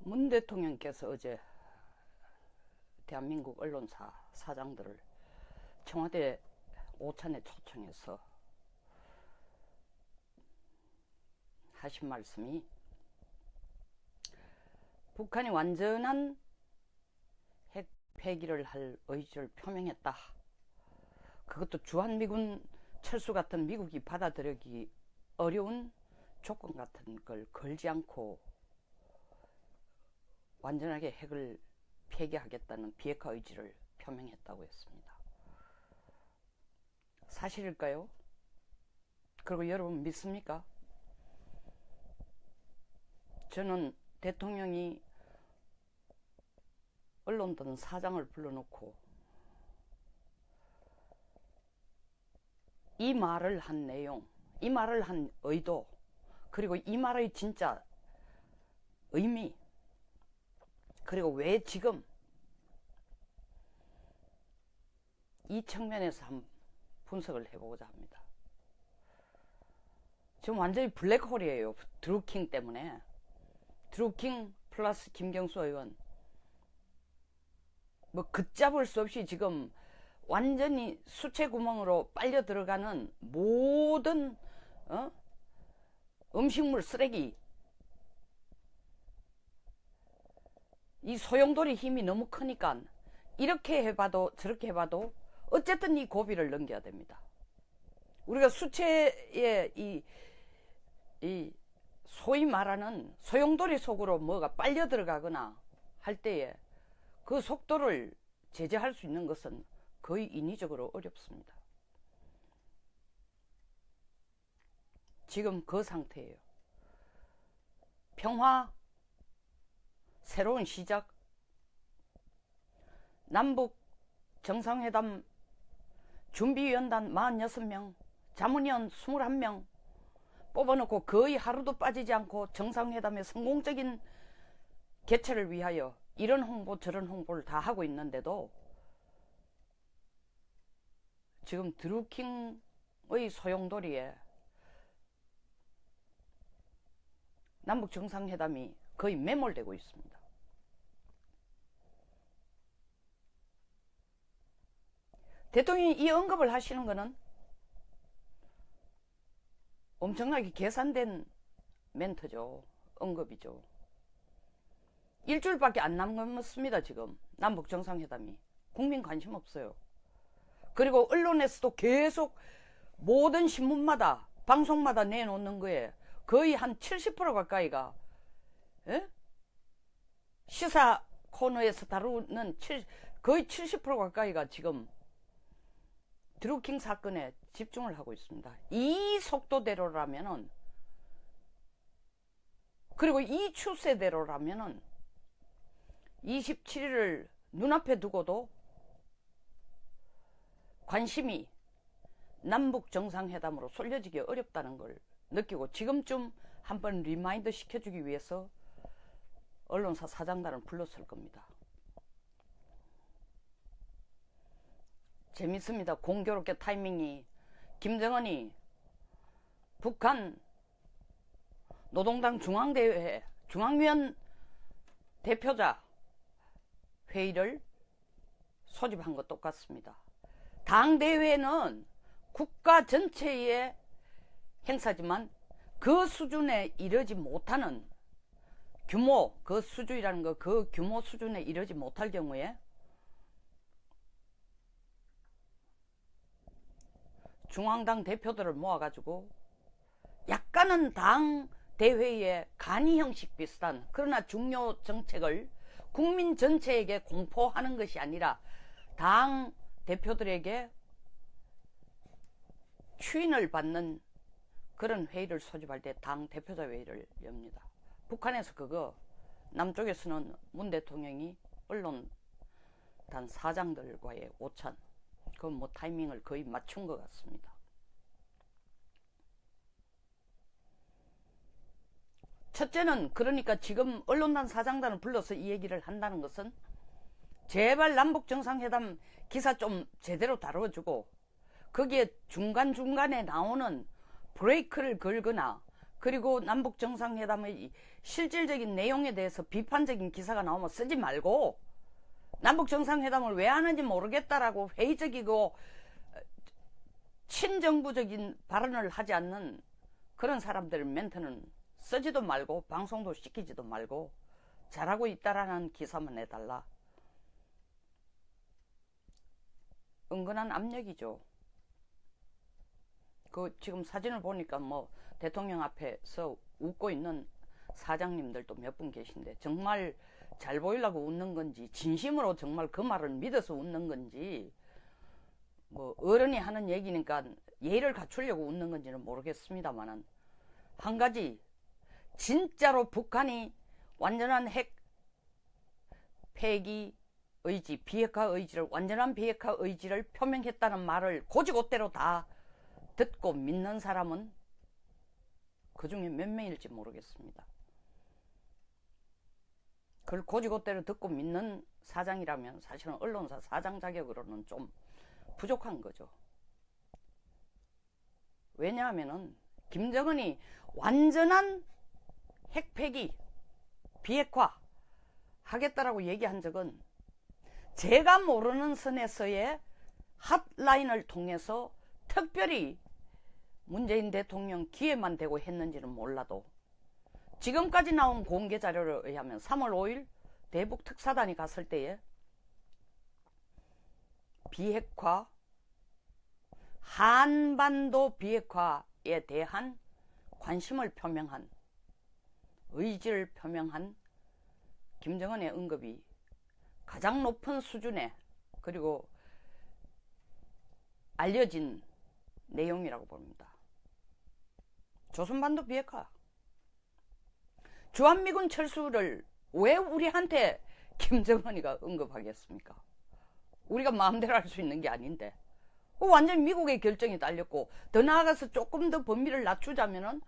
문 대통령께서 어제 대한민국 언론사 사장들을 청와대 오찬에 초청해서 하신 말씀이 북한이 완전한 핵 폐기를 할 의지를 표명했다. 그것도 주한미군 철수 같은 미국이 받아들이기 어려운 조건 같은 걸 걸지 않고 완전하게 핵을 폐기하겠다는 비핵화 의지를 표명했다고 했습니다. 사실일까요? 그리고 여러분 믿습니까? 저는 대통령이 언론든 사장을 불러놓고 이 말을 한 내용, 이 말을 한 의도, 그리고 이 말의 진짜 의미, 그리고 왜 지금 이 측면에서 한번 분석을 해보고자 합니다. 지금 완전히 블랙홀이에요. 드루킹 때문에. 드루킹 플러스 김경수 의원, 뭐 걷잡을 수 없이 지금 완전히 수채구멍으로 빨려 들어가는 모든 음식물 쓰레기, 이 소용돌이 힘이 너무 크니까 이렇게 해봐도 저렇게 해봐도 어쨌든 이 고비를 넘겨야 됩니다. 우리가 수채의 이 소위 말하는 소용돌이 속으로 뭐가 빨려 들어가거나 할 때에 그 속도를 제재할 수 있는 것은 거의 인위적으로 어렵습니다. 지금 그 상태예요. 평화, 새로운 시작, 남북 정상회담 준비위원단 46명, 자문위원 21명 뽑아놓고 거의 하루도 빠지지 않고 정상회담의 성공적인 개최를 위하여 이런 홍보 저런 홍보를 다 하고 있는데도 지금 드루킹의 소용돌이에 남북 정상회담이 거의 매몰되고 있습니다. 대통령이 이 언급을 하시는 것은 엄청나게 계산된 멘트죠. 언급이죠. 일주일밖에 안 남았습니다. 지금 남북 정상회담이. 국민 관심 없어요. 그리고 언론에서도 계속 모든 신문마다 방송마다 내놓는 거에 거의 한 70% 가까이가 시사 코너에서 다루는 거의 70% 가까이가 지금 드루킹 사건에 집중을 하고 있습니다. 이 속도대로라면은, 그리고 이 추세대로라면은 27일을 눈앞에 두고도 관심이 남북 정상회담으로 쏠려지기 어렵다는 걸 느끼고 지금쯤 한번 리마인드 시켜주기 위해서 언론사 사장단을 불렀을 겁니다. 재밌습니다. 공교롭게 타이밍이 김정은이 북한 노동당 중앙대회 중앙위원 대표자 회의를 소집한 것 똑같습니다. 당대회는 국가 전체의 행사지만 그 수준에 이르지 못하는 규모, 그 수준이라는 거, 그 규모 수준에 이르지 못할 경우에 중앙당 대표들을 모아가지고 약간은 당 대회의 간이 형식 비슷한 그러나 중요 정책을 국민 전체에게 공포하는 것이 아니라 당 대표들에게 추인을 받는 그런 회의를 소집할 때 당 대표자 회의를 엽니다. 북한에서 그거, 남쪽에서는 문 대통령이 언론단 사장들과의 오찬, 그건 뭐 타이밍을 거의 맞춘 것 같습니다. 첫째는 그러니까 지금 언론단 사장단을 불러서 이 얘기를 한다는 것은 제발 남북정상회담 기사 좀 제대로 다뤄주고 거기에 중간중간에 나오는 브레이크를 걸거나 그리고 남북 정상회담의 실질적인 내용에 대해서 비판적인 기사가 나오면 쓰지 말고, 남북 정상회담을 왜 하는지 모르겠다라고 회의적이고 친정부적인 발언을 하지 않는 그런 사람들 멘트는 쓰지도 말고 방송도 시키지도 말고 잘하고 있다라는 기사만 내달라. 은근한 압력이죠. 그 지금 사진을 보니까 뭐 대통령 앞에서 웃고 있는 사장님들도 몇 분 계신데, 정말 잘 보이려고 웃는 건지 진심으로 정말 그 말을 믿어서 웃는 건지, 뭐 어른이 하는 얘기니까 예의를 갖추려고 웃는 건지는 모르겠습니다만은, 한 가지 진짜로 북한이 완전한 핵 폐기 의지, 비핵화 의지를, 완전한 비핵화 의지를 표명했다는 말을 곧이곧대로 다 듣고 믿는 사람은 그 중에 몇 명일지 모르겠습니다. 그걸 곧이곧대로 듣고 믿는 사장이라면 사실은 언론사 사장 자격으로는 좀 부족한 거죠. 왜냐하면은 김정은이 완전한 핵폐기, 비핵화 하겠다라고 얘기한 적은 제가 모르는 선에서의 핫라인을 통해서 특별히 문재인 대통령 기회만 되고 했는지는 몰라도, 지금까지 나온 공개 자료에 의하면 3월 5일 대북 특사단이 갔을 때에 비핵화, 한반도 비핵화에 대한 관심을 표명한, 의지를 표명한 김정은의 언급이 가장 높은 수준의, 그리고 알려진 내용이라고 봅니다. 조선반도 비핵화, 주한미군 철수를 왜 우리한테 김정은이가 언급하겠습니까? 우리가 마음대로 할 수 있는 게 아닌데, 완전 미국의 결정이 딸렸고, 더 나아가서 조금 더 범위를 낮추자면은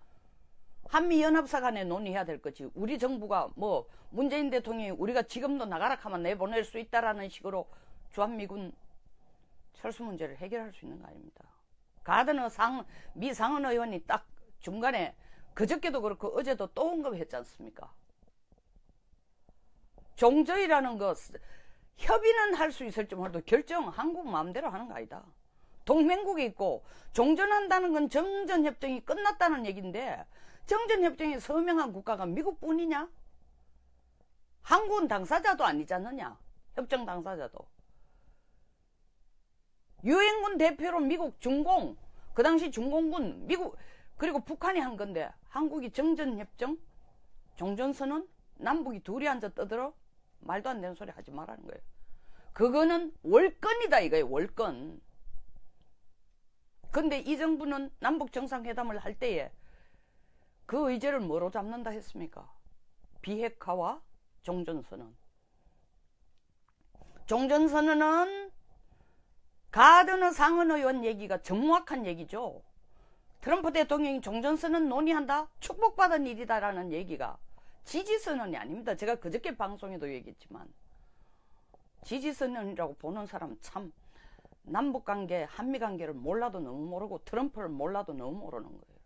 한미연합사 간에 논의해야 될 거지. 우리 정부가 뭐 문재인 대통령이 우리가 지금도 나가라 하면 내보낼 수 있다라는 식으로 주한미군 철수 문제를 해결할 수 있는 거 아닙니다. 가드너 미 상원 의원이 딱 중간에 그저께도 그렇고 어제도 또 언급했지 않습니까? 종저이라는 거 협의는 할 수 있을지 몰라도 결정 한국 마음대로 하는 거 아니다. 동맹국이 있고, 종전한다는 건 정전협정이 끝났다는 얘기인데, 정전협정에 서명한 국가가 미국뿐이냐? 한국은 당사자도 아니지 않느냐? 협정 당사자도. 유엔군 대표로 미국 중공, 그 당시 중공군, 미국, 그리고 북한이 한 건데, 한국이 정전협정, 종전선언, 남북이 둘이 앉아 떠들어? 말도 안 되는 소리 하지 말라는 거예요. 그거는 월권이다 이거예요, 월권. 근데 이 정부는 남북 정상회담을 할 때에 그 의제를 뭐로 잡는다 했습니까? 비핵화와 종전선언. 종전선언은 가드너 상원 의원 얘기가 정확한 얘기죠. 트럼프 대통령이 종전선언 논의한다? 축복받은 일이다라는 얘기가 지지선언이 아닙니다. 제가 그저께 방송에도 얘기했지만, 지지선언이라고 보는 사람 참 남북관계, 한미관계를 몰라도 너무 모르고 트럼프를 몰라도 너무 모르는 거예요.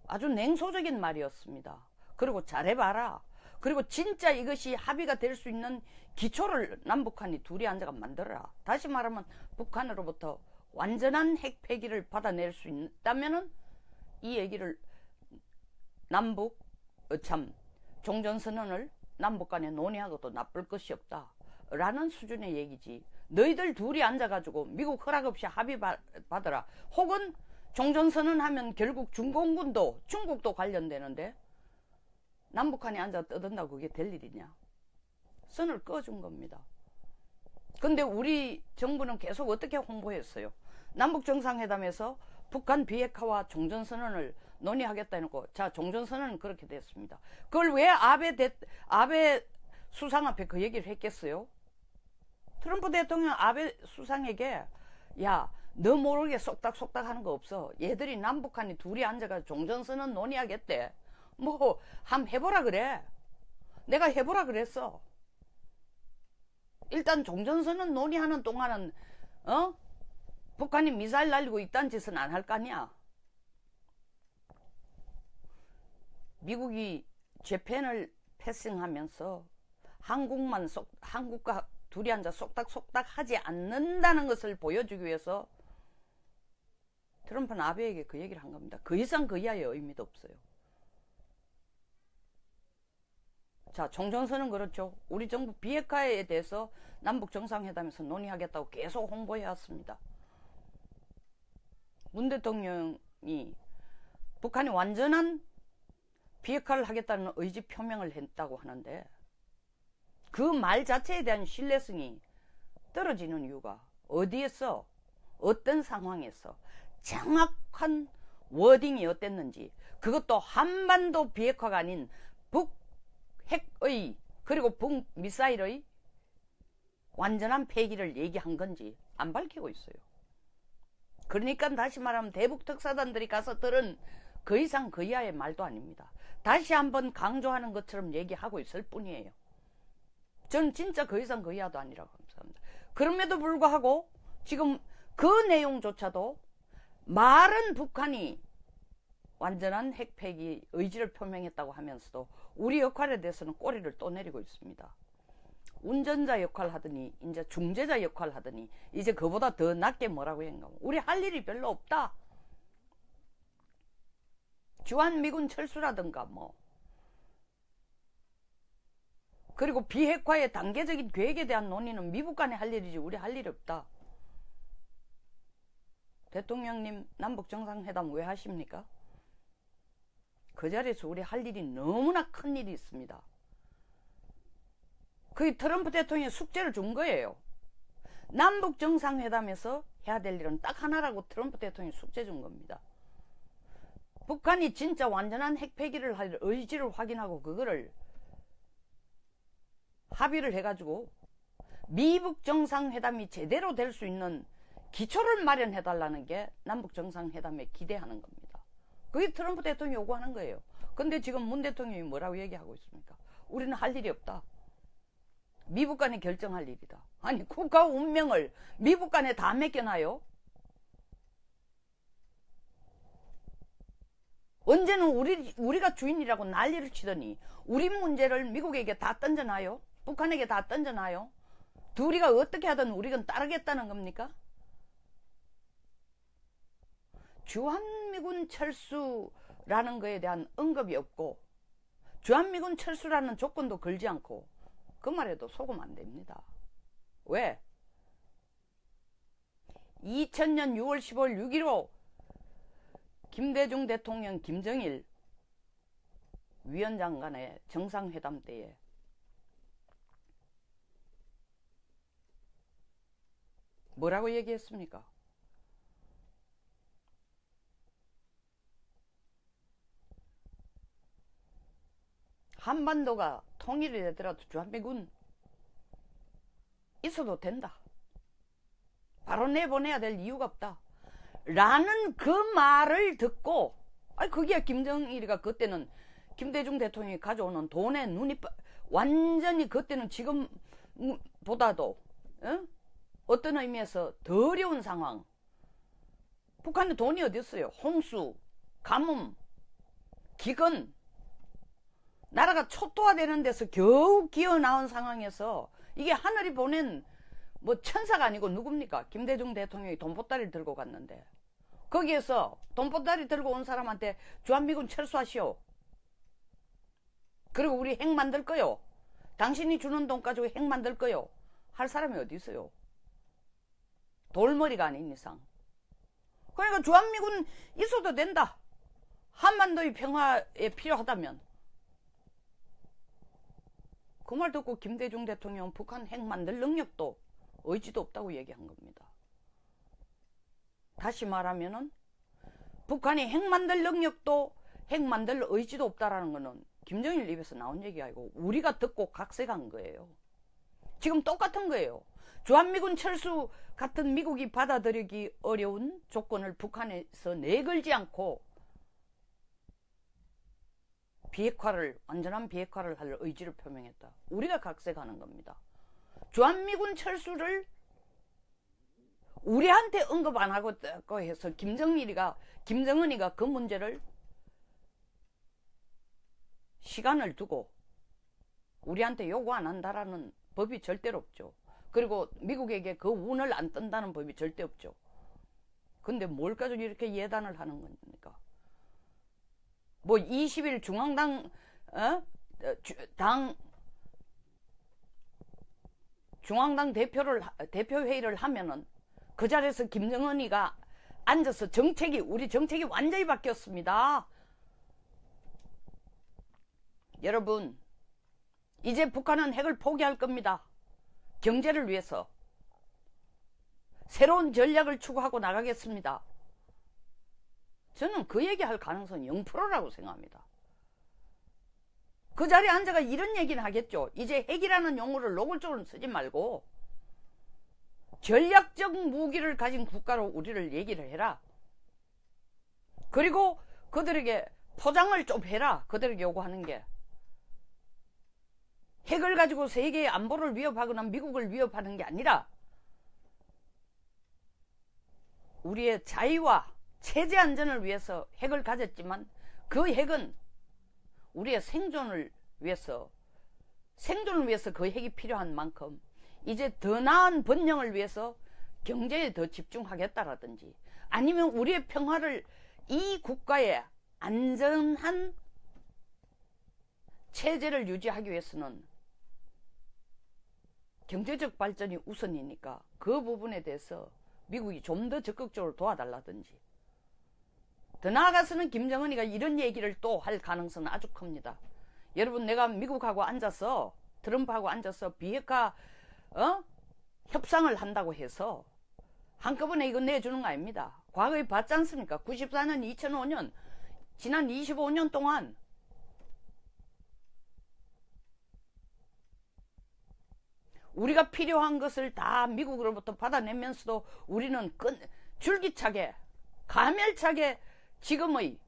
아주 냉소적인 말이었습니다. 그리고 잘해봐라. 그리고 진짜 이것이 합의가 될 수 있는 기초를 남북한이 둘이 앉아가 만들어라. 다시 말하면 북한으로부터 완전한 핵폐기를 받아낼 수 있다면은 이 얘기를 종전선언을 남북 간에 논의하고도 나쁠 것이 없다 라는 수준의 얘기지, 너희들 둘이 앉아가지고 미국 허락 없이 합의 받아라, 혹은 종전선언 하면 결국 중공군도 중국도 관련되는데 남북한이 앉아 떠든다고 그게 될 일이냐? 선을 꺼준 겁니다. 근데 우리 정부는 계속 어떻게 홍보했어요? 남북정상회담에서 북한 비핵화와 종전선언을 논의하겠다 해놓고, 자, 종전선언은 그렇게 됐습니다. 그걸 왜 아베 수상 앞에 그 얘기를 했겠어요? 트럼프 대통령 아베 수상에게, 야, 너 모르게 쏙닥쏙닥 하는 거 없어. 얘들이 남북한이 둘이 앉아가 종전선언 논의하겠대. 뭐 한번 해보라 그래. 내가 해보라 그랬어. 일단 종전선언 논의하는 동안은 북한이 미사일 날리고 이딴 짓은 안 할 거 아니야. 미국이 재팬을 패싱하면서 한국과 둘이 앉아 쏙닥쏙닥 하지 않는다는 것을 보여주기 위해서 트럼프는 아베에게 그 얘기를 한 겁니다. 그 이상 그 이하의 의미도 없어요. 자, 총정선은 그렇죠. 우리 정부 비핵화에 대해서 남북 정상회담에서 논의하겠다고 계속 홍보해 왔습니다. 문 대통령이 북한이 완전한 비핵화를 하겠다는 의지 표명을 했다고 하는데 그 말 자체에 대한 신뢰성이 떨어지는 이유가 어디에서 어떤 상황에서 정확한 워딩이 어땠는지, 그것도 한반도 비핵화가 아닌 북핵의 그리고 북미사일의 완전한 폐기를 얘기한 건지 안 밝히고 있어요. 그러니까 다시 말하면 대북 특사단들이 가서 들은 그 이상 그 이하의 말도 아닙니다. 다시 한번 강조하는 것처럼 얘기하고 있을 뿐이에요. 저는 진짜 그 이상 그 이하도 아니라고 생각합니다. 그럼에도 불구하고 지금 그 내용조차도 말은 북한이 완전한 핵폐기 의지를 표명했다고 하면서도 우리 역할에 대해서는 꼬리를 또 내리고 있습니다. 운전자 역할 하더니 이제 중재자 역할 하더니 이제 그보다 더 낮게 뭐라고 했는가. 우리 할 일이 별로 없다. 주한미군 철수라든가 뭐 그리고 비핵화의 단계적인 계획에 대한 논의는 미국 간에 할 일이지 우리 할 일이 없다. 대통령님 남북 정상회담 왜 하십니까? 그 자리에서 우리 할 일이 너무나 큰 일이 있습니다. 그게 트럼프 대통령이 숙제를 준 거예요. 남북 정상회담에서 해야 될 일은 딱 하나라고 트럼프 대통령이 숙제 준 겁니다. 북한이 진짜 완전한 핵폐기를 할 의지를 확인하고 그거를 합의를 해가지고 미북 정상회담이 제대로 될 수 있는 기초를 마련해달라는 게 남북 정상회담에 기대하는 겁니다. 그게 트럼프 대통령이 요구하는 거예요. 근데 지금 문 대통령이 뭐라고 얘기하고 있습니까? 우리는 할 일이 없다. 미북 간에 결정할 일이다. 아니 국가 운명을 미북 간에 다 맡겨놔요? 언제는 우리가 주인이라고 난리를 치더니 우리 문제를 미국에게 다 던져놔요? 북한에게 다 던져놔요? 둘이가 어떻게 하든 우리는 따르겠다는 겁니까? 주한미군 철수라는 거에 대한 언급이 없고 주한미군 철수라는 조건도 걸지 않고 그 말에도 속으면 안 됩니다. 왜? 2000년 6월 15일 6.15 김대중 대통령 김정일 위원장 간의 정상회담 때에 뭐라고 얘기했습니까? 한반도가 통일이 되더라도 주한미군 있어도 된다. 바로 내보내야 될 이유가 없다. 라는 그 말을 듣고 그게 김정일이가 그때는 김대중 대통령이 가져오는 돈에 눈이 완전히 그때는 지금보다도 어떤 의미에서 더 어려운 상황. 북한에 돈이 어디 있어요? 홍수, 가뭄, 기근, 나라가 초토화되는 데서 겨우 기어 나온 상황에서 이게 하늘이 보낸 뭐 천사가 아니고 누굽니까? 김대중 대통령이 돈보따리를 들고 갔는데 거기에서 돈보따리 들고 온 사람한테 주한미군 철수하시오. 그리고 우리 핵 만들 거요. 당신이 주는 돈 가지고 핵 만들 거요. 할 사람이 어디 있어요? 돌머리가 아닌 이상. 그러니까 주한미군 있어도 된다. 한반도의 평화에 필요하다면. 그 말 듣고 김대중 대통령은 북한 핵 만들 능력도 의지도 없다고 얘기한 겁니다. 다시 말하면은 북한이 핵 만들 능력도 핵 만들 의지도 없다라는 거는 김정일 입에서 나온 얘기가 아니고 우리가 듣고 각색한 거예요. 지금 똑같은 거예요. 주한미군 철수 같은 미국이 받아들이기 어려운 조건을 북한에서 내걸지 않고 완전한 비핵화를 할 의지를 표명했다. 우리가 각색하는 겁니다. 주한미군 철수를 우리한테 언급 안 하고 해서 김정은이가 그 문제를 시간을 두고 우리한테 요구 안 한다라는 법이 절대로 없죠. 그리고 미국에게 그 운을 안 뜬다는 법이 절대 없죠. 근데 뭘 가지고 이렇게 예단을 하는 겁니까? 뭐 20일 중앙당 중앙당 대표회의를 하면은 그 자리에서 김정은이가 앉아서 우리 정책이 완전히 바뀌었습니다. 여러분, 이제 북한은 핵을 포기할 겁니다. 경제를 위해서 새로운 전략을 추구하고 나가겠습니다. 저는 그 얘기할 가능성이 0%라고 생각합니다. 그 자리에 앉아가 이런 얘기는 하겠죠. 이제 핵이라는 용어를 노골적으로 쓰지 말고 전략적 무기를 가진 국가로 우리를 얘기를 해라. 그리고 그들에게 포장을 좀 해라. 그들에게 요구하는 게. 핵을 가지고 세계의 안보를 위협하거나 미국을 위협하는 게 아니라 우리의 자유와 체제 안전을 위해서 핵을 가졌지만 그 핵은 우리의 생존을 위해서 그 핵이 필요한 만큼 이제 더 나은 번영을 위해서 경제에 더 집중하겠다라든지 아니면 우리의 평화를 이 국가의 안전한 체제를 유지하기 위해서는 경제적 발전이 우선이니까 그 부분에 대해서 미국이 좀 더 적극적으로 도와달라든지 더 나아가서는 김정은이가 이런 얘기를 또 할 가능성은 아주 큽니다. 여러분, 내가 미국하고 앉아서 트럼프하고 앉아서 비핵화 협상을 한다고 해서 한꺼번에 이거 내주는 거 아닙니다. 과거에 봤지 않습니까? 94년, 2005년 지난 25년 동안 우리가 필요한 것을 다 미국으로부터 받아내면서도 우리는 줄기차게 가멸차게 지금의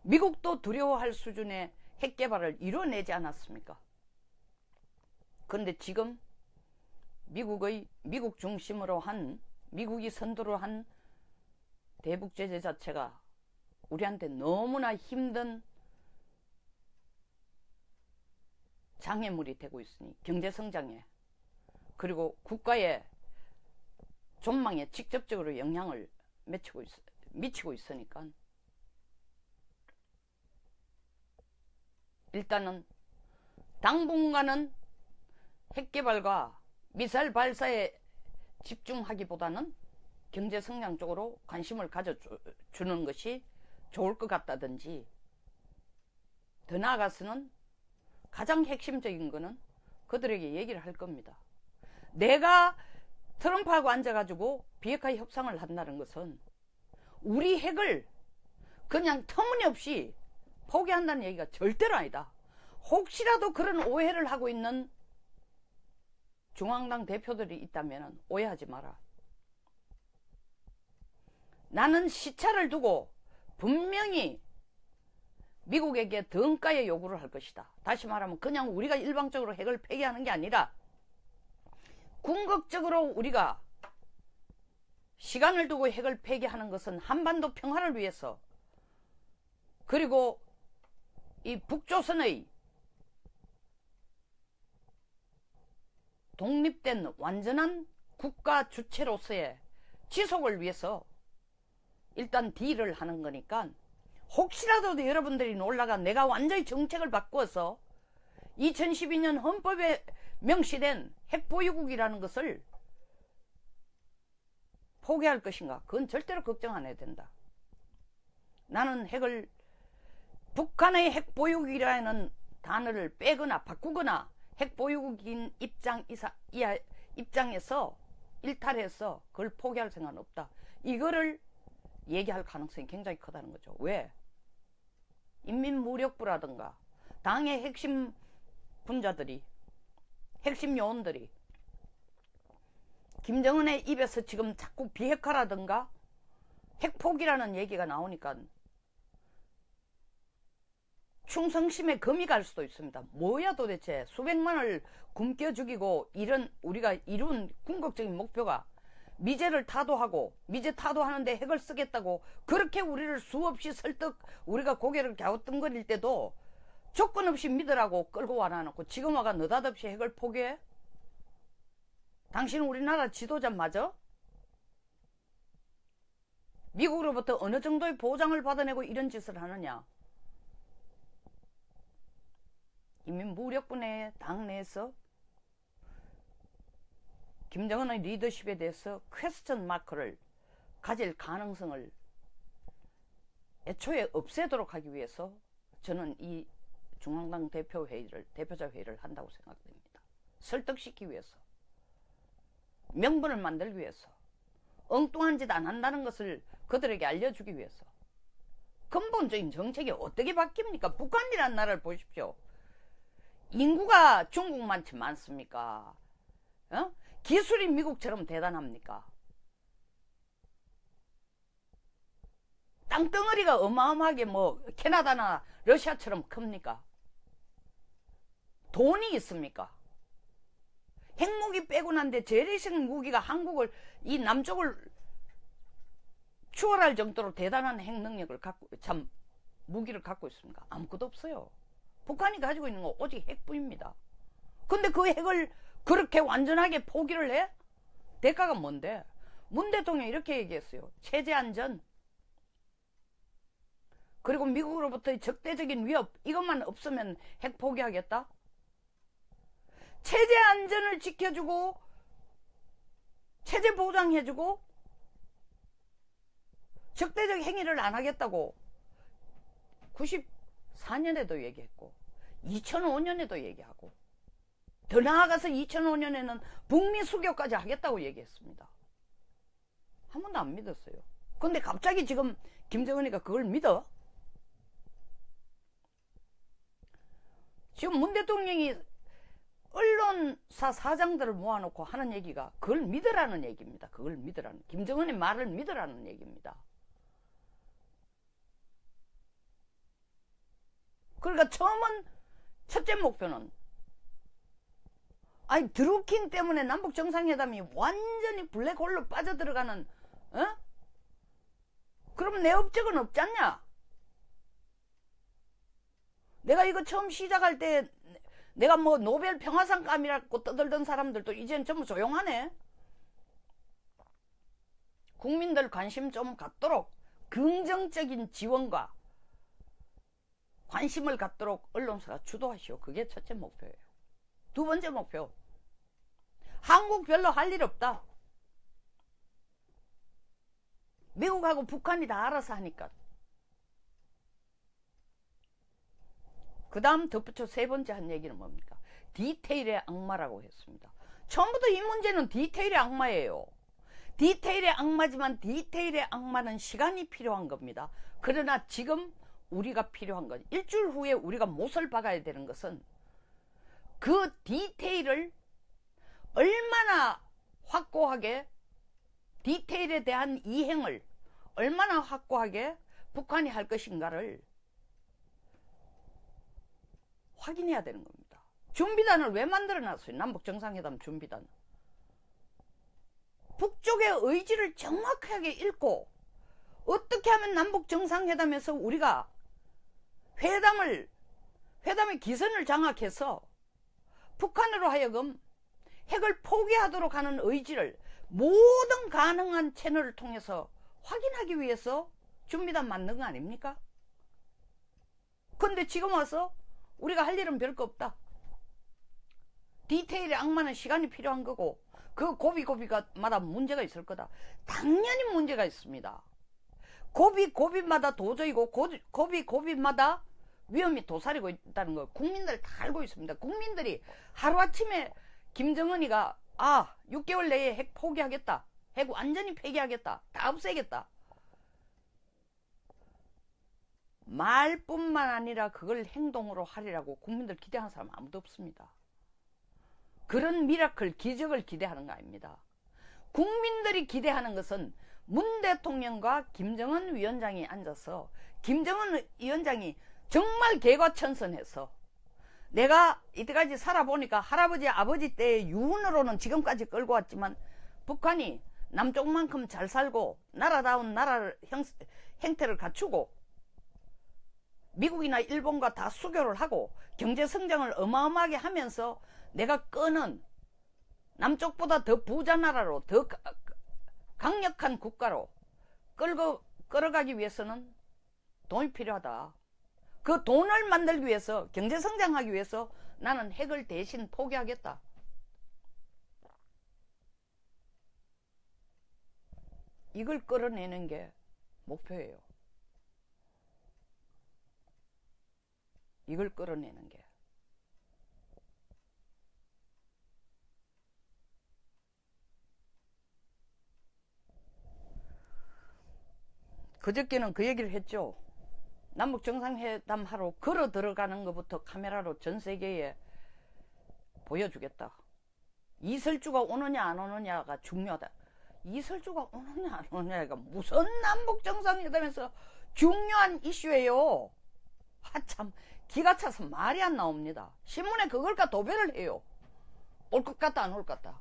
미국도 두려워할 수준의 핵 개발을 이뤄내지 않았습니까? 그런데 지금 미국 중심으로 한 미국이 선두로 한 대북 제재 자체가 우리한테 너무나 힘든 장애물이 되고 있으니 경제 성장에 그리고 국가의 전망에 직접적으로 영향을 미치고 있으니까 일단은 당분간은 핵개발과 미사일 발사에 집중하기보다는 경제 성장 쪽으로 관심을 가져주는 것이 좋을 것 같다든지 더 나아가서는 가장 핵심적인 거는 그들에게 얘기를 할 겁니다. 내가 트럼프하고 앉아가지고 비핵화 협상을 한다는 것은 우리 핵을 그냥 터무니없이 포기한다는 얘기가 절대로 아니다. 혹시라도 그런 오해를 하고 있는 중앙당 대표들이 있다면 오해하지 마라. 나는 시차를 두고 분명히 미국에게 등가의 요구를 할 것이다. 다시 말하면 그냥 우리가 일방적으로 핵을 폐기하는 게 아니라 궁극적으로 우리가 시간을 두고 핵을 폐기하는 것은 한반도 평화를 위해서 그리고 이 북조선의 독립된 완전한 국가 주체로서의 지속을 위해서 일단 딜을 하는 거니까 혹시라도 여러분들이 놀라가 내가 완전히 정책을 바꾸어서 2012년 헌법에 명시된 핵보유국이라는 것을 포기할 것인가? 그건 절대로 걱정 안 해도 된다. 나는 북한의 핵보유국이라는 단어를 빼거나 바꾸거나 핵보유국인 입장에서 일탈해서 그걸 포기할 생각은 없다. 이거를 얘기할 가능성이 굉장히 크다는 거죠. 왜? 인민무력부라든가 당의 핵심 분자들이 핵심 요원들이 김정은의 입에서 지금 자꾸 비핵화라든가 핵포기라는 얘기가 나오니까 충성심에 금이 갈 수도 있습니다. 뭐야 도대체 수백만을 굶겨 죽이고 우리가 이룬 궁극적인 목표가 미제를 타도하고 미제 타도하는데 핵을 쓰겠다고 그렇게 우리를 수없이 설득 우리가 고개를 갸우뚱거릴 때도 조건 없이 믿으라고 끌고 와놔놓고 지금 와가 느닷없이 핵을 포기해? 당신은 우리나라 지도자 맞아? 미국으로부터 어느 정도의 보장을 받아내고 이런 짓을 하느냐? 이미 무력부 내 당내에서 김정은의 리더십에 대해서 퀘스천 마크를 가질 가능성을 애초에 없애도록 하기 위해서 저는 이 중앙당 대표자 회의를 한다고 생각됩니다. 설득시키기 위해서, 명분을 만들기 위해서, 엉뚱한 짓 안 한다는 것을 그들에게 알려주기 위해서. 근본적인 정책이 어떻게 바뀝니까? 북한이라는 나라를 보십시오. 인구가 중국만치 많습니까? 기술이 미국처럼 대단합니까? 땅덩어리가 어마어마하게 뭐 캐나다나 러시아처럼 큽니까? 돈이 있습니까? 핵무기 빼고 난데 재래식 무기가 한국을, 이 남쪽을 추월할 정도로 대단한 핵 능력을 갖고, 참 무기를 갖고 있습니까? 아무것도 없어요. 북한이 가지고 있는 건 오직 핵뿐입니다. 근데 그 핵을 그렇게 완전하게 포기를 해? 대가가 뭔데? 문 대통령이 이렇게 얘기했어요. 체제 안전, 그리고 미국으로부터의 적대적인 위협, 이것만 없으면 핵 포기하겠다? 체제 안전을 지켜주고 체제 보장해주고 적대적 행위를 안 하겠다고 94년에도 얘기했고 2005년에도 얘기하고, 더 나아가서 2005년에는 북미 수교까지 하겠다고 얘기했습니다. 한 번도 안 믿었어요. 근데 갑자기 지금 김정은이가 그걸 믿어? 지금 문 대통령이 언론사 사장들을 모아놓고 하는 얘기가 그걸 믿으라는 얘기입니다. 그걸 믿으라는, 김정은의 말을 믿으라는 얘기입니다. 그러니까 처음은, 첫째 목표는, 아니 드루킹 때문에 남북 정상회담이 완전히 블랙홀로 빠져들어가는, 그럼 내 업적은 없지 않냐? 내가 이거 처음 시작할 때 내가 뭐 노벨 평화상감이라고 떠들던 사람들도 이제는 전부 조용하네. 국민들 관심 좀 갖도록 긍정적인 지원과 관심을 갖도록 언론사가 주도하시오. 그게 첫째 목표예요. 두 번째 목표, 한국 별로 할 일 없다. 미국하고 북한이 다 알아서 하니까. 그 다음 덧붙여 세 번째 한 얘기는 뭡니까? 디테일의 악마라고 했습니다. 처음부터 이 문제는 디테일의 악마예요. 디테일의 악마지만 디테일의 악마는 시간이 필요한 겁니다. 그러나 지금 우리가 필요한 건, 일주일 후에 우리가 못을 박아야 되는 것은 그 디테일을 얼마나 확고하게, 디테일에 대한 이행을 얼마나 확고하게 북한이 할 것인가를 확인해야 되는 겁니다. 준비단을 왜 만들어놨어요? 남북정상회담 준비단. 북쪽의 의지를 정확하게 읽고 어떻게 하면 남북정상회담에서 우리가 회담의 기선을 장악해서 북한으로 하여금 핵을 포기하도록 하는 의지를 모든 가능한 채널을 통해서 확인하기 위해서 준비단 만든 거 아닙니까? 근데 지금 와서 우리가 할 일은 별거 없다. 디테일의 악마는 시간이 필요한 거고, 그 고비마다 문제가 있을 거다. 당연히 문제가 있습니다. 고비마다 도저히고, 고비마다 위험이 도사리고 있다는 걸 국민들 다 알고 있습니다. 국민들이 하루아침에 김정은이가 6개월 내에 핵 포기하겠다, 핵 완전히 폐기하겠다, 다 없애겠다, 말뿐만 아니라 그걸 행동으로 하리라고 국민들 기대하는 사람 아무도 없습니다. 그런 미라클, 기적을 기대하는 거 아닙니다. 국민들이 기대하는 것은 문 대통령과 김정은 위원장이 앉아서, 김정은 위원장이 정말 개과천선해서, 내가 이때까지 살아보니까 할아버지 아버지 때의 유언으로는 지금까지 끌고 왔지만 북한이 남쪽만큼 잘 살고 나라다운 나라를 형태를 갖추고 미국이나 일본과 다 수교를 하고 경제 성장을 어마어마하게 하면서 내가 끄는 남쪽보다 더 부자 나라로 더 강력한 국가로 끌어가기 위해서는 돈이 필요하다. 그 돈을 만들기 위해서, 경제 성장하기 위해서 나는 핵을 대신 포기하겠다. 이걸 끌어내는 게 목표예요. 이걸 끌어내는 게. 그저께는 그 얘기를 했죠. 남북 정상회담 하러 걸어 들어가는 것부터 카메라로 전 세계에 보여주겠다. 이설주가 오느냐 안 오느냐가 중요하다. 이설주가 오느냐 안 오느냐가 무슨 남북 정상회담에서 중요한 이슈예요. 참 기가 차서 말이 안 나옵니다. 신문에 그걸까 도배를 해요. 올 것 같다 안 올 것 같다.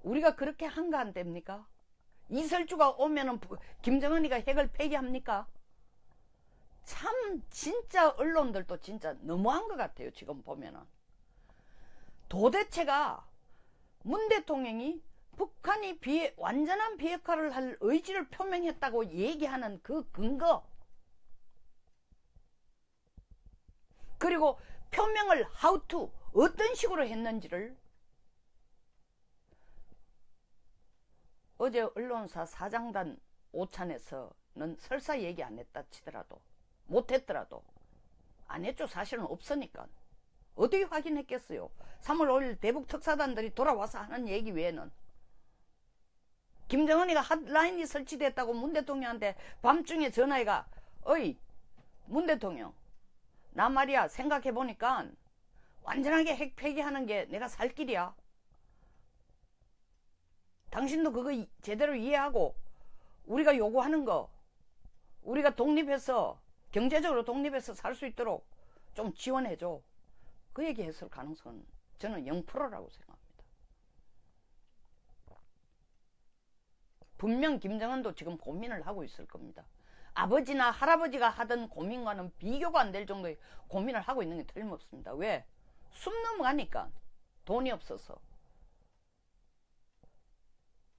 우리가 그렇게 한가 안 됩니까? 이설주가 오면은 김정은이가 핵을 폐기합니까? 참 진짜 언론들도 진짜 너무한 것 같아요. 지금 보면은 도대체가 문 대통령이 북한이 완전한 비핵화를 할 의지를 표명했다고 얘기하는 그 근거, 그리고 표명을 how to 어떤 식으로 했는지를 어제 언론사 사장단 오찬에서는 설사 얘기 안 했다 치더라도, 못했더라도 안 했죠. 사실은 없으니까. 어떻게 확인했겠어요? 3월 5일 대북 특사단들이 돌아와서 하는 얘기 외에는. 김정은이가 핫라인이 설치됐다고 문 대통령한테 밤중에 전화해가, 어이 문 대통령, 나 말이야 생각해보니까 완전하게 핵 폐기하는 게 내가 살 길이야. 당신도 그거 제대로 이해하고 우리가 요구하는 거, 우리가 독립해서 경제적으로 독립해서 살 수 있도록 좀 지원해줘. 그 얘기 했을 가능성은 저는 0%라고 생각합니다. 분명 김정은도 지금 고민을 하고 있을 겁니다. 아버지나 할아버지가 하던 고민과는 비교가 안 될 정도의 고민을 하고 있는 게 틀림없습니다. 왜? 숨 넘어가니까. 돈이 없어서.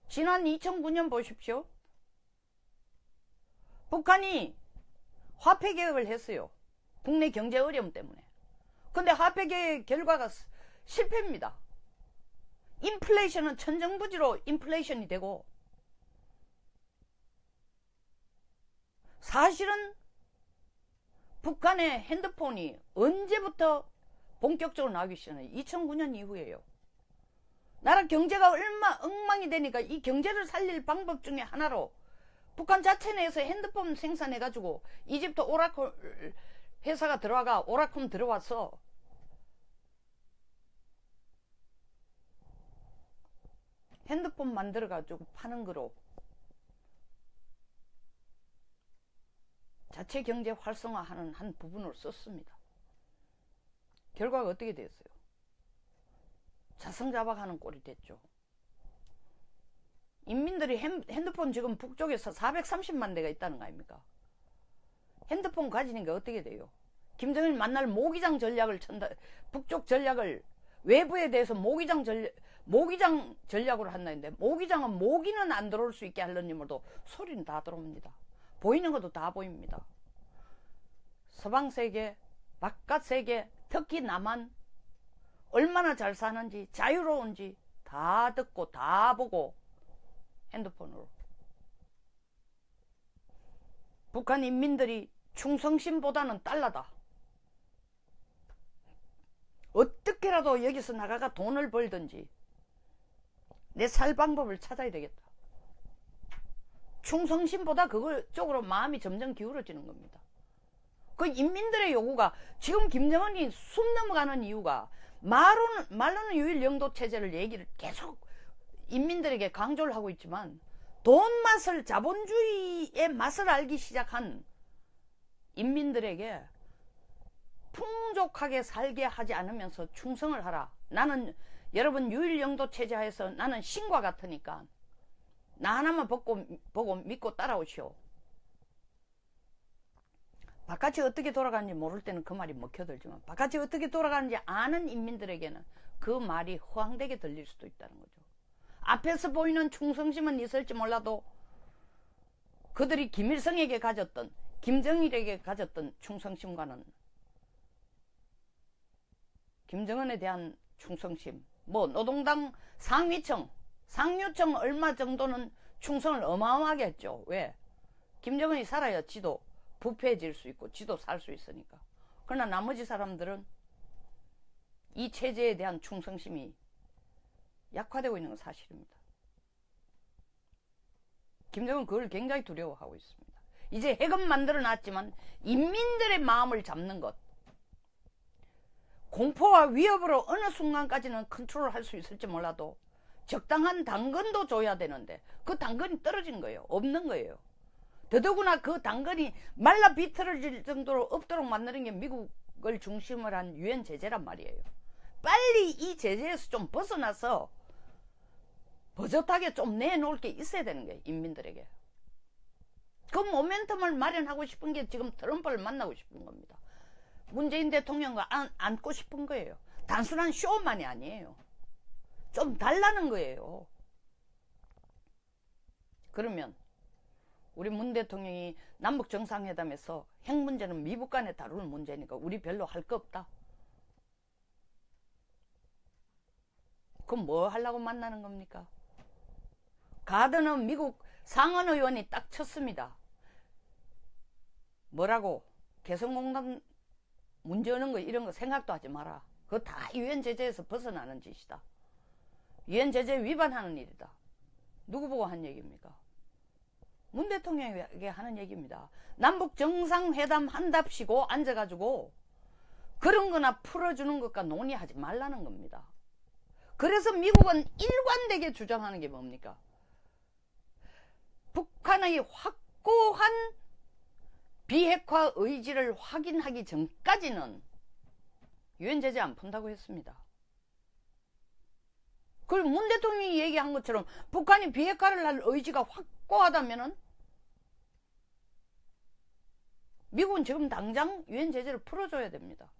지난 2009년 보십시오. 북한이 화폐 개혁을 했어요. 국내 경제 어려움 때문에. 근데 화폐 개혁 결과가 실패입니다. 인플레이션은 천정부지로 인플레이션이 되고, 사실은 북한의 핸드폰이 언제부터 본격적으로 나오기 시작해요? 2009년 이후에요. 나라 경제가 얼마 엉망이 되니까 이 경제를 살릴 방법 중에 하나로 북한 자체 내에서 핸드폰 생산해가지고 이집트 오라클 회사가 들어와가 오라콤 들어와서 핸드폰 만들어가지고 파는 거로 자체 경제 활성화하는 한 부분으로 썼습니다. 결과가 어떻게 됐어요? 자성자박하는 꼴이 됐죠. 인민들이 핸드폰 지금 북쪽에서 430만 대가 있다는 거 아닙니까? 핸드폰 가지니까 어떻게 돼요? 김정일 만날 모기장 전략을 천다. 북쪽 전략을 외부에 대해서 모기장 전략으로 한다 했는데, 모기장은 모기는 안 들어올 수 있게 하려는 힘으로도 소리는 다 들어옵니다. 보이는 것도 다 보입니다. 서방 세계, 바깥 세계, 특히 남한 얼마나 잘 사는지, 자유로운지 다 듣고 다 보고 핸드폰으로. 북한 인민들이 충성심보다는 달러다. 어떻게라도 여기서 나가가 돈을 벌든지 내 살 방법을 찾아야 되겠다. 충성심보다 그걸 쪽으로 마음이 점점 기울어지는 겁니다. 그 인민들의 요구가, 지금 김정은이 숨 넘어가는 이유가 말로는 유일 영도 체제를 얘기를 계속 인민들에게 강조를 하고 있지만, 돈 맛을, 자본주의의 맛을 알기 시작한 인민들에게 풍족하게 살게 하지 않으면서 충성을 하라. 나는 여러분 유일 영도 체제 하에서 나는 신과 같으니까 나 하나만 보고 믿고 따라오시오. 바깥이 어떻게 돌아가는지 모를 때는 그 말이 먹혀들지만 바깥이 어떻게 돌아가는지 아는 인민들에게는 그 말이 허황되게 들릴 수도 있다는 거죠. 앞에서 보이는 충성심은 있을지 몰라도 그들이 김일성에게 가졌던, 김정일에게 가졌던 충성심과는, 김정은에 대한 충성심, 뭐 노동당 상류층 얼마 정도는 충성을 어마어마하게 했죠. 왜? 김정은이 살아야 지도 부패해질 수 있고 지도 살 수 있으니까. 그러나 나머지 사람들은 이 체제에 대한 충성심이 약화되고 있는 건 사실입니다. 김정은 그걸 굉장히 두려워하고 있습니다. 이제 핵은 만들어 놨지만 인민들의 마음을 잡는 것, 공포와 위협으로 어느 순간까지는 컨트롤할 수 있을지 몰라도 적당한 당근도 줘야 되는데 그 당근이 떨어진 거예요. 없는 거예요. 더더구나 그 당근이 말라 비틀어질 정도로 없도록 만드는 게 미국을 중심으로 한 유엔 제재란 말이에요. 빨리 이 제재에서 좀 벗어나서 버젓하게 좀 내놓을 게 있어야 되는 거예요. 인민들에게. 그 모멘텀을 마련하고 싶은 게 지금 트럼프를 만나고 싶은 겁니다. 문재인 대통령과 안고 싶은 거예요. 단순한 쇼만이 아니에요. 좀 달라는 거예요. 그러면 우리 문 대통령이 남북 정상회담에서 핵 문제는 미국 간에 다룰 문제니까 우리 별로 할 거 없다. 그럼 뭐 하려고 만나는 겁니까? 가드는 미국 상원 의원이 딱 쳤습니다. 뭐라고? 개성공단 문제 오는 거 이런 거 생각도 하지 마라. 그거 다 유엔 제재에서 벗어나는 짓이다. 유엔 제재 위반하는 일이다. 누구 보고 한 얘기입니까? 문 대통령에게 하는 얘기입니다. 남북 정상회담 한답시고 앉아가지고 그런 거나 풀어주는 것과 논의하지 말라는 겁니다. 그래서 미국은 일관되게 주장하는 게 뭡니까? 북한의 확고한 비핵화 의지를 확인하기 전까지는 유엔 제재 안 푼다고 했습니다. 그리고 문 대통령이 얘기한 것처럼 북한이 비핵화를 할 의지가 확고하다면은 미국은 지금 당장 유엔 제재를 풀어줘야 됩니다.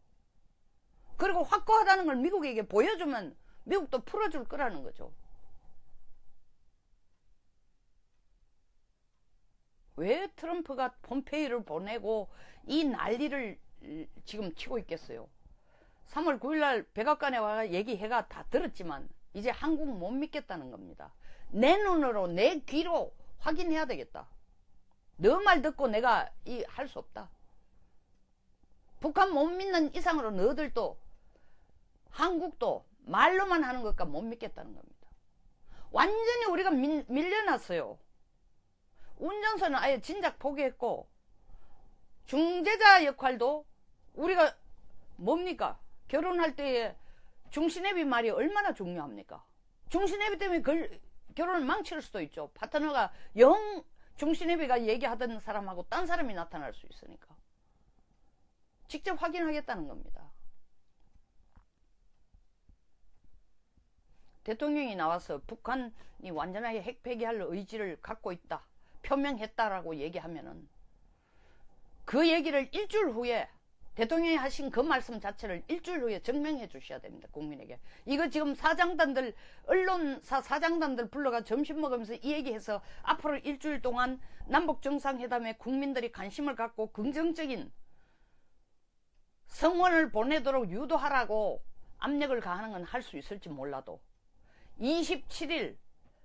그리고 확고하다는 걸 미국에게 보여주면 미국도 풀어줄 거라는 거죠. 왜 트럼프가 폼페이를 보내고 이 난리를 지금 치고 있겠어요? 3월 9일날 백악관에 와서 얘기해가 다 들었지만 이제 한국 못 믿겠다는 겁니다. 내 눈으로 내 귀로 확인해야 되겠다. 너 말 듣고 내가 할 수 없다. 북한 못 믿는 이상으로 너희들도 한국도 말로만 하는 것과 못 믿겠다는 겁니다. 완전히 우리가 밀려났어요. 운전선은 아예 진작 포기했고 중재자 역할도 우리가 뭡니까? 결혼할 때에 중신애비 말이 얼마나 중요합니까? 중신애비 때문에 결혼을 망칠 수도 있죠. 파트너가 영 중신애비가 얘기하던 사람하고 딴 사람이 나타날 수 있으니까 직접 확인하겠다는 겁니다. 대통령이 나와서 북한이 완전하게 핵 폐기할 의지를 갖고 있다, 표명했다라고 얘기하면은 그 얘기를 일주일 후에 대통령이 하신 그 말씀 자체를 일주일 후에 증명해 주셔야 됩니다. 국민에게. 이거 지금 사장단들, 언론사 사장단들 불러가 점심 먹으면서 이 얘기해서 앞으로 일주일 동안 남북정상회담에 국민들이 관심을 갖고 긍정적인 성원을 보내도록 유도하라고 압력을 가하는 건 할 수 있을지 몰라도 27일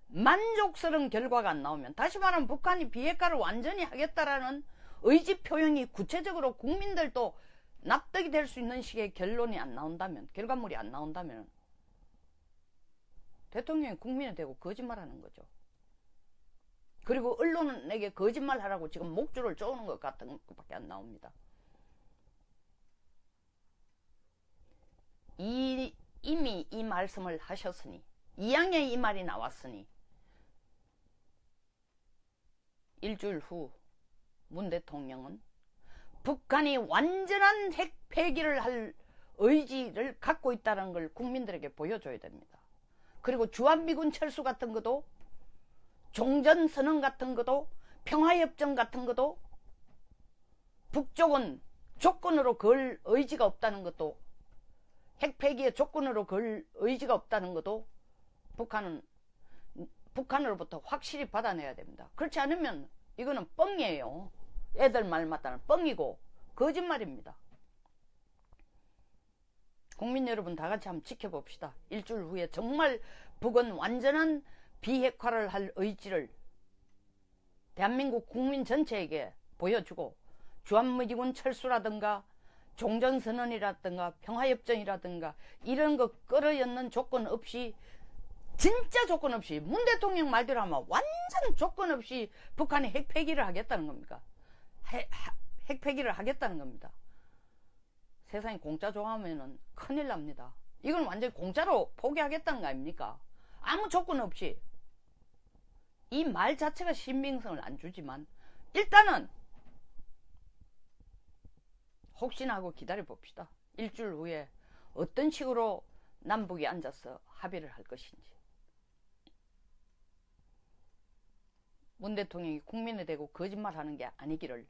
만족스러운 결과가 안 나오면, 다시 말하면 북한이 비핵화를 완전히 하겠다라는 의지 표현이 구체적으로 국민들도 납득이 될 수 있는 식의 결론이 안 나온다면, 결과물이 안 나온다면 대통령이 국민에 대고 거짓말하는 거죠. 그리고 언론에게 거짓말하라고 지금 목줄을 쪼는 것 같은 것밖에 안 나옵니다. 이미 이 말씀을 하셨으니, 이양의 이 말이 나왔으니 일주일 후 문 대통령은 북한이 완전한 핵 폐기를 할 의지를 갖고 있다는 걸 국민들에게 보여줘야 됩니다. 그리고 주한미군 철수 같은 것도, 종전선언 같은 것도, 평화협정 같은 것도 북쪽은 조건으로 걸 의지가 없다는 것도, 핵 폐기의 조건으로 걸 의지가 없다는 것도 북한으로부터 확실히 받아내야 됩니다. 그렇지 않으면 이거는 뻥이에요. 애들 말 맞다는 뻥이고 거짓말입니다. 국민 여러분 다 같이 한번 지켜봅시다. 일주일 후에 정말 북은 완전한 비핵화를 할 의지를 대한민국 국민 전체에게 보여주고, 주한미군 철수라든가 종전선언이라든가 평화협정이라든가 이런 거 끌어였는 조건 없이, 진짜 조건 없이, 문 대통령 말대로 하면 완전 조건 없이 북한이 핵폐기를 하겠다는 겁니까? 핵폐기를 하겠다는 겁니다. 세상에 공짜 좋아하면은 큰일 납니다. 이건 완전히 공짜로 포기하겠다는 거 아닙니까? 아무 조건 없이. 이 말 자체가 신빙성을 안 주지만 일단은 혹시나 하고 기다려 봅시다. 일주일 후에 어떤 식으로 남북이 앉아서 합의를 할 것인지. 문 대통령이 국민에 대고 거짓말하는 게 아니기를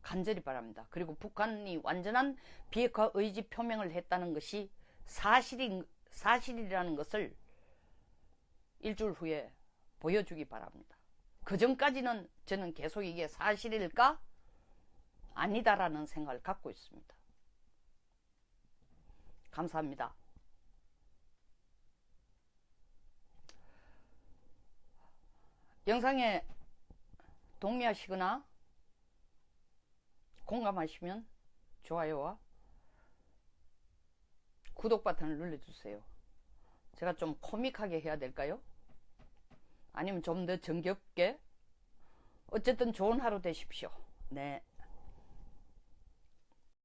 간절히 바랍니다. 그리고 북한이 완전한 비핵화 의지 표명을 했다는 것이 사실이라는 것을 일주일 후에 보여주기 바랍니다. 그 전까지는 저는 계속 이게 사실일까? 아니다라는 생각을 갖고 있습니다. 감사합니다. 영상에 동의하시거나 공감하시면 좋아요와 구독 버튼을 눌러주세요. 제가 좀 코믹하게 해야 될까요? 아니면 좀 더 정겹게? 어쨌든 좋은 하루 되십시오. 네.